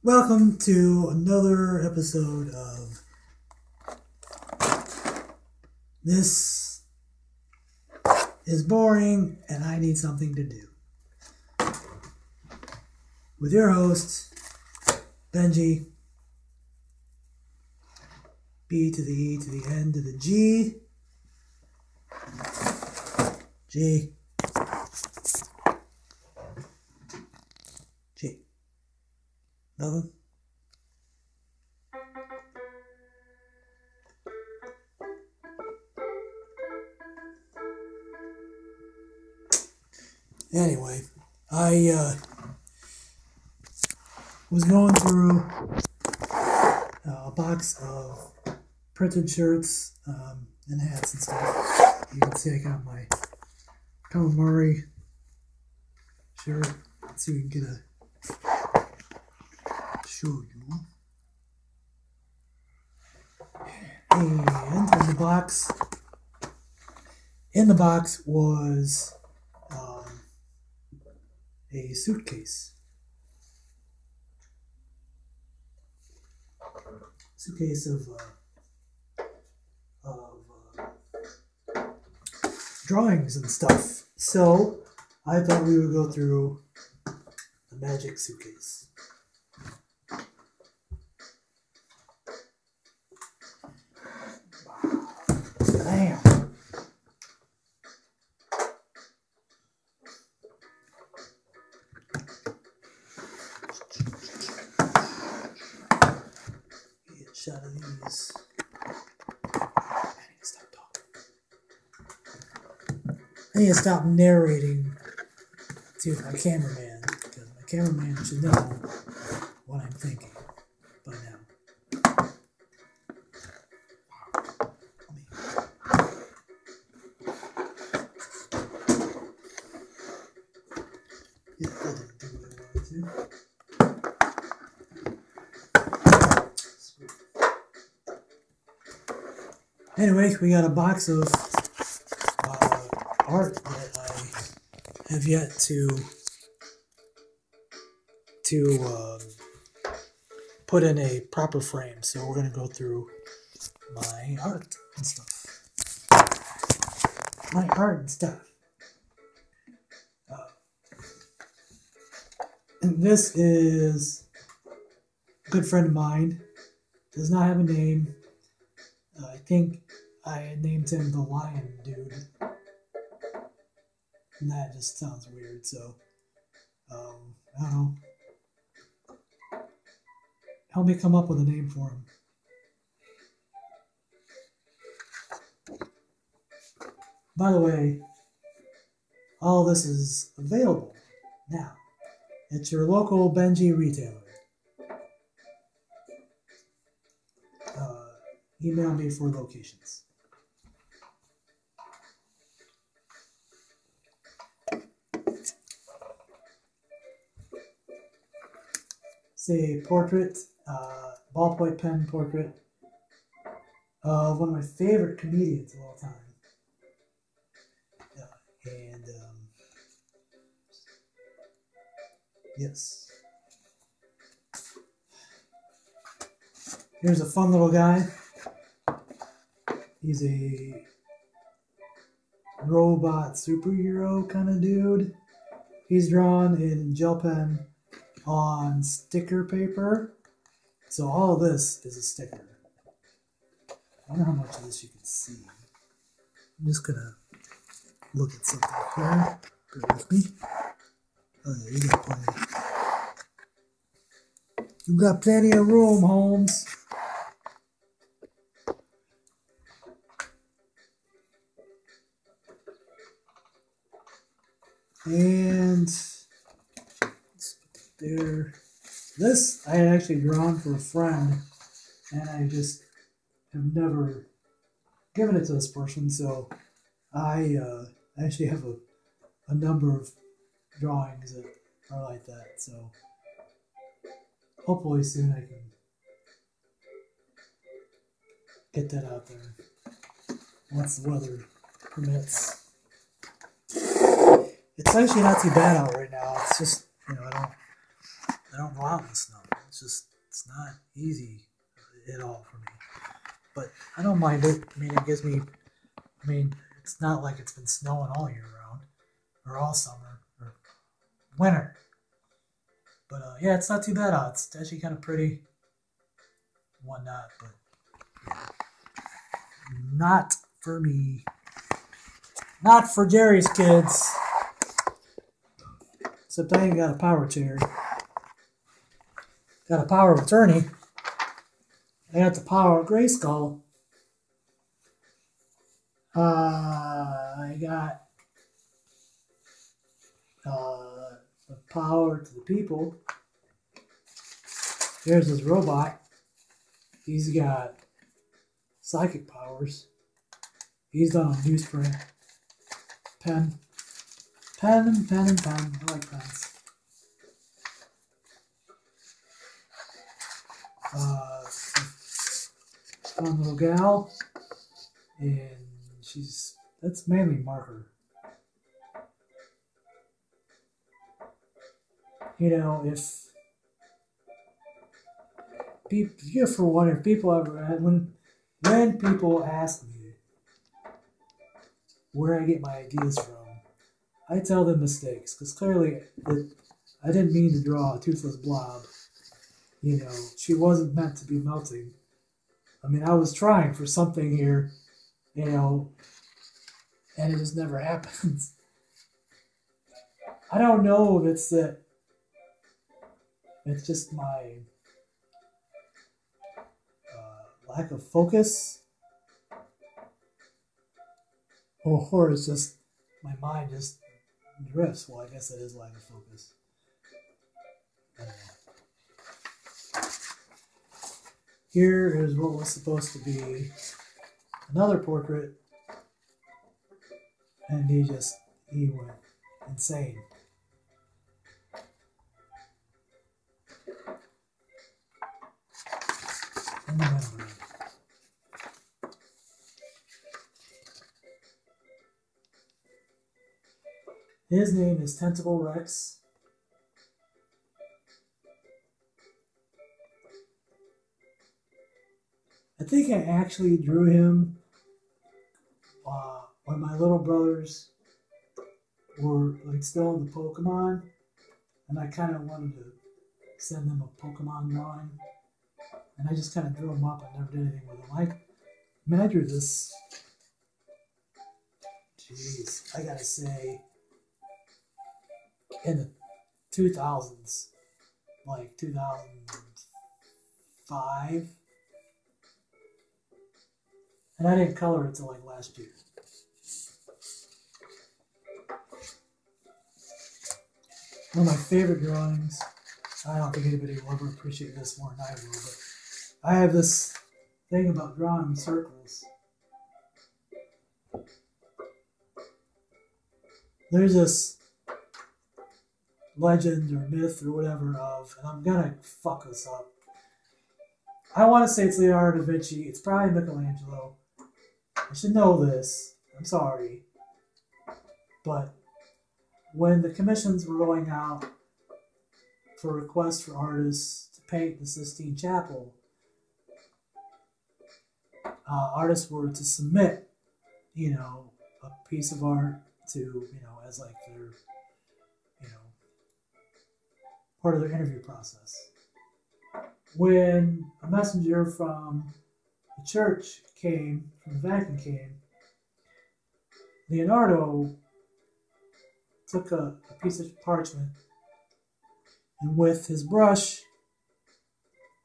Welcome to another episode of This is Boring and I Need Something to Do. With your host, Bengjie, B to the E to the N to the G. G. G. Nothing? Anyway, I was going through a box of printed shirts and hats and stuff. You can see I got my Tom Murray shirt. Let's see if we can get a show you. And in the box was a suitcase. Suitcase of drawings and stuff. So I thought we would go through the magic suitcase. Damn. Get a shot of these. I need to stop talking. I need to stop narrating to my cameraman, because my cameraman should know what I'm thinking by now. Yeah, that didn't do what I wanted to. Anyway, we got a box of art that I have yet to put in a proper frame. So we're going to go through my art and stuff. My art and stuff. And this is a good friend of mine. Does not have a name. I think I named him the Lion Dude. And that just sounds weird, so I don't know. Help me come up with a name for him. By the way, all this is available now. It's your local Bengjie retailer. Email me for locations. Say portrait, ballpoint pen portrait of one of my favorite comedians of all time. Yes. Here's a fun little guy. He's a robot superhero kind of dude. He's drawn in gel pen on sticker paper. So all of this is a sticker. I don't know how much of this you can see. I'm just gonna look at something here. Bear with me. Oh yeah, you got plenty. You got plenty of room, Holmes. And there, this I had actually drawn for a friend, and I just have never given it to this person. So I actually have a number of drawings that are like that. So hopefully soon I can get that out there once the weather permits. It's actually not too bad out right now. It's just, I don't go out in the snow. it's not easy at all for me. But I don't mind it. I mean, it gives me, I mean, it's not like it's been snowing all year round, or all summer, or winter. But yeah, it's not too bad out. It's actually kind of pretty, whatnot, but not for me. Not for Jerry's kids. Except I ain't got a power chair. Got a power of attorney. I got the power of Grayskull. I got the power to the people. There's this robot. He's got psychic powers. He's done a newsprint. Pen. Pen. I like pens. Fun little gal. And that's mainly marker. You know, if people ever, when people ask me where I get my ideas from, I tell them mistakes, because clearly I didn't mean to draw a toothless blob. You know, she wasn't meant to be melting. I mean, I was trying for something here, you know, and it just never happens. I don't know if it's that. It's just my lack of focus, or it's just my mind just drifts. Well, I guess it is lack of focus. I don't know. Here is what was supposed to be another portrait, and he went insane. Remember. His name is Tentacle Rex. I think I actually drew him when my little brothers were like still in the Pokemon, and I kind of wanted to send them a Pokemon drawing. And I just kind of drew them up. I never did anything with them. I drew this. Jeez, I gotta say, in the 2000s, like 2005, and I didn't color it till like last year. One of my favorite drawings. I don't think anybody will ever appreciate this more than I will, but I have this thing about drawing circles. There's this legend or myth or whatever of, and I'm gonna fuck this up. I want to say it's Leonardo da Vinci. It's probably Michelangelo. I should know this. I'm sorry. But when the commissions were going out for requests for artists to paint the Sistine Chapel, artists were to submit, you know, a piece of art to, you know, as like their, you know, part of their interview process. When a messenger from the church came, from the Vatican came, Leonardo took a piece of parchment and with his brush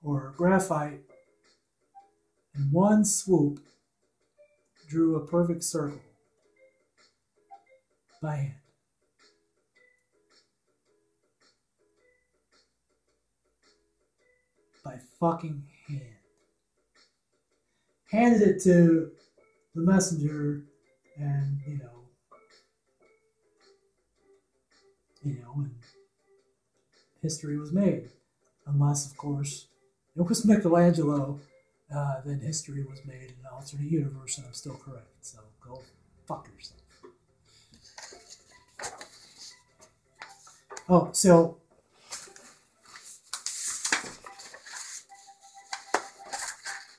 or graphite, in one swoop, drew a perfect circle by hand. By fucking hand. Handed it to the messenger, and and history was made. Unless, of course, it was Michelangelo, then history was made in an alternate universe, and I'm still correct. So go fuck yourself. Oh, so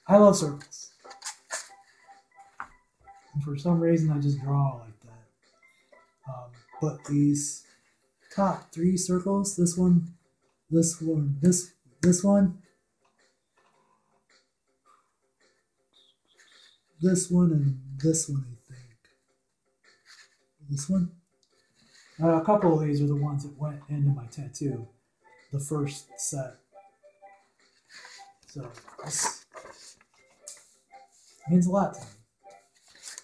I love circles. And for some reason, I just draw like that. But these top 3 circles, this one, this one, this one, this one, and this one, I think. This one. A couple of these are the ones that went into my tattoo, the first set. So this means a lot to me.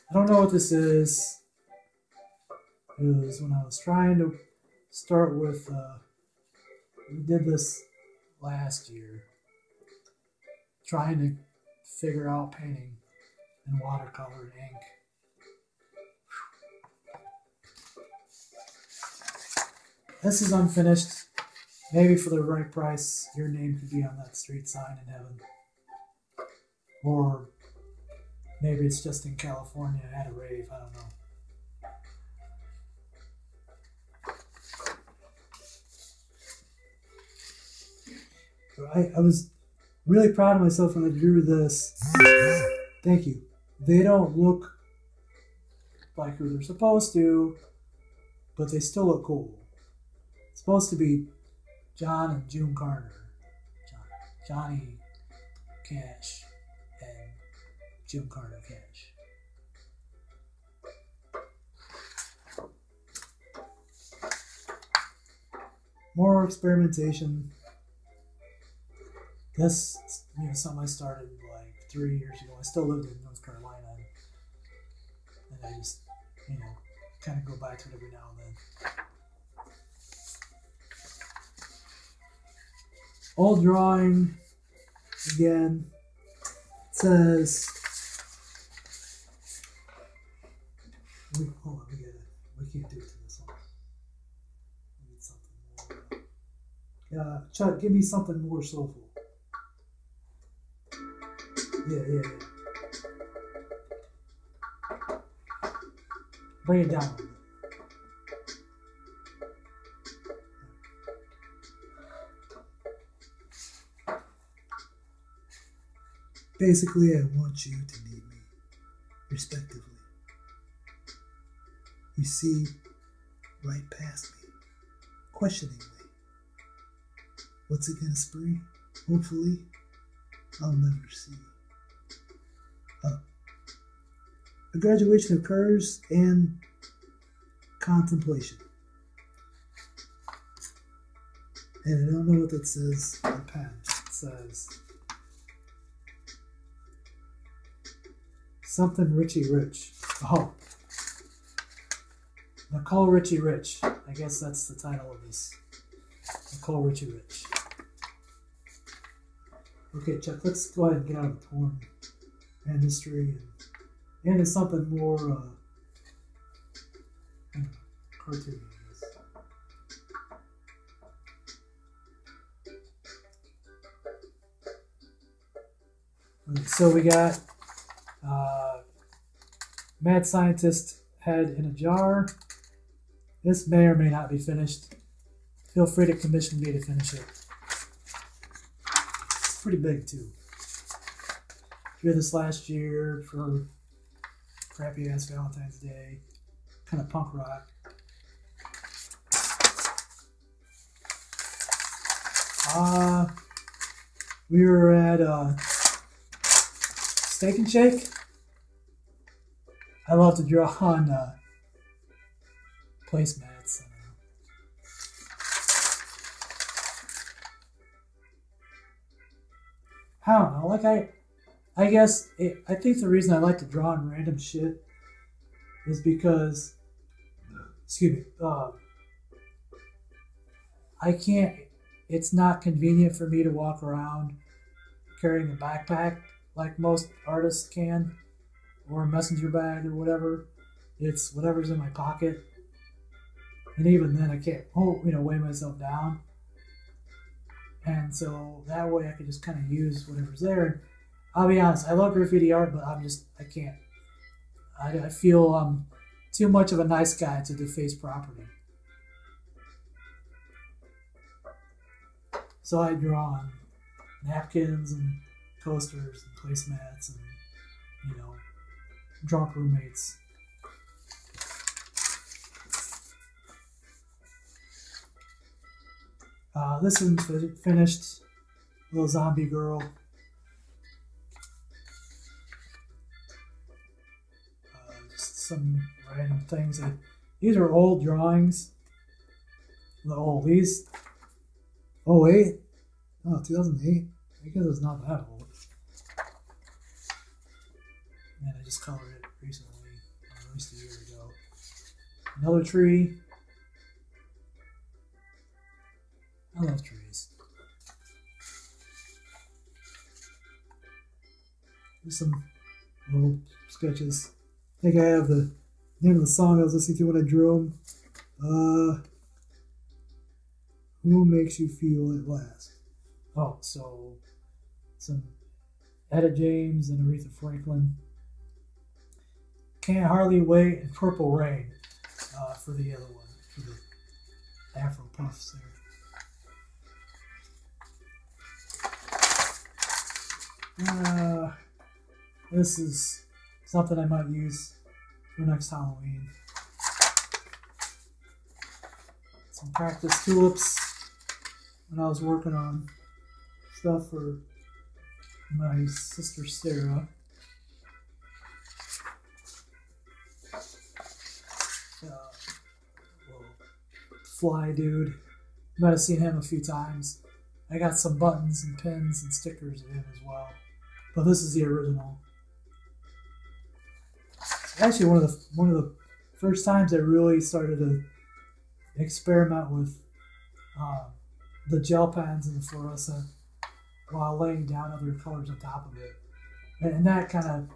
I don't know what this is. It was when I was trying to start with, we did this last year, trying to figure out painting in watercolor and ink. This is unfinished. Maybe for the right price, your name could be on that street sign in heaven. Or maybe it's just in California at a rave, I don't know. I was really proud of myself when I drew this. Thank you. They don't look like who they're supposed to, but they still look cool. It's supposed to be John and June Carter. Johnny Cash and June Carter Cash. More experimentation. This, something I started like 3 years ago. I still lived in North Carolina, and I just, kind of go back to it every now and then. Old drawing, again, it says, hold on, we can't do it to this one. We need something more. Chuck, give me something more soulful. Yeah. Bring it down a little bit. Basically, I want you to meet me, respectively. You see right past me, questioningly. What's it gonna spree? Hopefully, I'll never see. A graduation occurs and contemplation. And I don't know what that says in pen. It says something Richie Rich. Oh. Nicole Richie Rich. I guess that's the title of this. Nicole Richie Rich. Okay, Chuck, let's go ahead and get out of the porn industry and into something more cartoony, I guess. Okay, so we got mad scientist head in a jar. This may or may not be finished. Feel free to commission me to finish it. It's pretty big too. Drew this last year for crappy ass Valentine's Day, kind of punk rock. We were at Steak and Shake. I love to draw on placemats. I don't know, like I guess I think the reason I like to draw on random shit is because, it's not convenient for me to walk around carrying a backpack like most artists can, or a messenger bag or whatever. It's whatever's in my pocket. And even then I can't, weigh myself down. And so that way I can just kind of use whatever's there. And I'll be honest, I love graffiti art, but I can't. I feel I'm too much of a nice guy to deface property. So I draw on napkins and coasters and placemats and, you know, drunk roommates. This one's finished. Little zombie girl. Just some random things. These are old drawings. These. Oh, wait. Oh, 2008. I guess it's not that old. And I just colored it recently, at least a year ago. Another tree. I love trees. There's some little sketches. I think I have the name of the song I was listening to when I drew them. Who Makes You Feel at Last? Oh, so some Etta James and Aretha Franklin. Can't Hardly Wait and Purple Rain for the other one, for the Afro Puffs there. This is something I might use for next Halloween. Some practice tulips when I was working on stuff for my sister Sarah. Little fly dude. You might have seen him a few times. I got some buttons and pins and stickers of him as well. But this is the original. It's actually one of the first times I really started to experiment with the gel pens and the fluorescent while laying down other colors on top of it. And that kind of,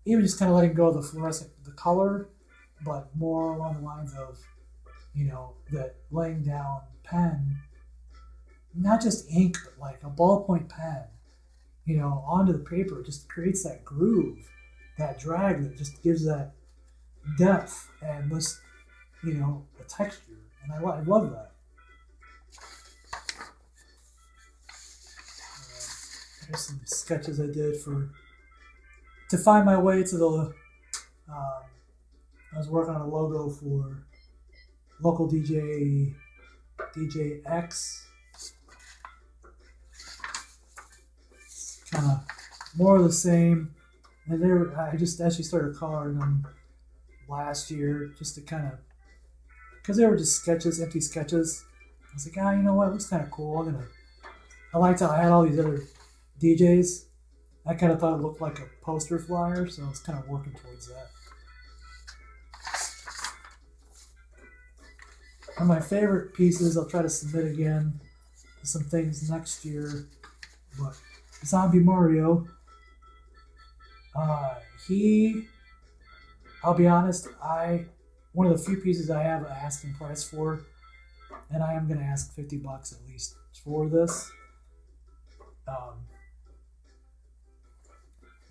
even just kind of letting go of the fluorescent, the color, but more along the lines of, you know, that laying down pen, not just ink, but like a ballpoint pen, you know, onto the paper. It just creates that groove, that drag that just gives that depth and this, you know, a texture. And I love that. Here's some sketches I did to find my way to the, I was working on a logo for local DJ X. It's kind of more of the same. And I just actually started coloring them last year just to kind of, because they were just sketches, empty sketches. I was like, you know what, it looks kind of cool. I liked how I had all these other DJs. I kind of thought it looked like a poster flyer, so I was kind of working towards that. One of my favorite pieces, I'll try to submit again to some things next year, but Zombie Mario, I'll be honest, one of the few pieces I have an asking price for, and I am going to ask $50 at least for this.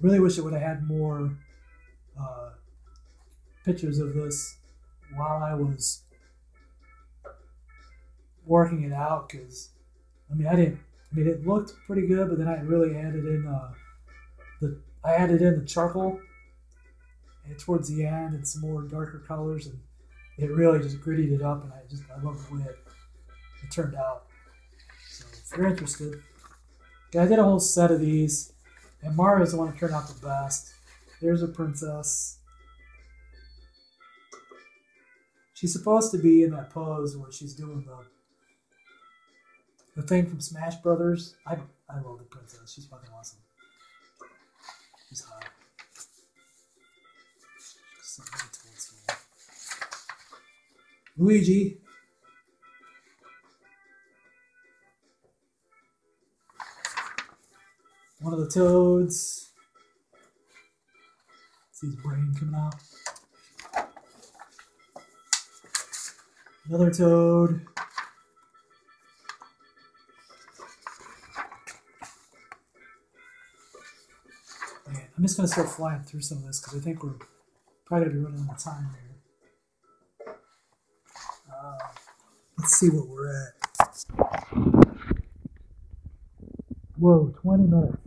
Really wish it would have had more pictures of this while I was working it out, because it looked pretty good, but then I really added in the charcoal towards the end and some more darker colors, and it really just grittied it up, and I love the way it turned out. So if you're interested, I did a whole set of these, and Mario's the one that turned out the best. There's a princess. She's supposed to be in that pose where she's doing the thing from Smash Brothers. I love the princess. She's fucking awesome. She's hot. Luigi. One of the toads. See his brain coming out. Another toad. Man, I'm just going to start flying through some of this because I think we're probably going to be running out of time here. Let's see what we're at. Whoa, 20 minutes.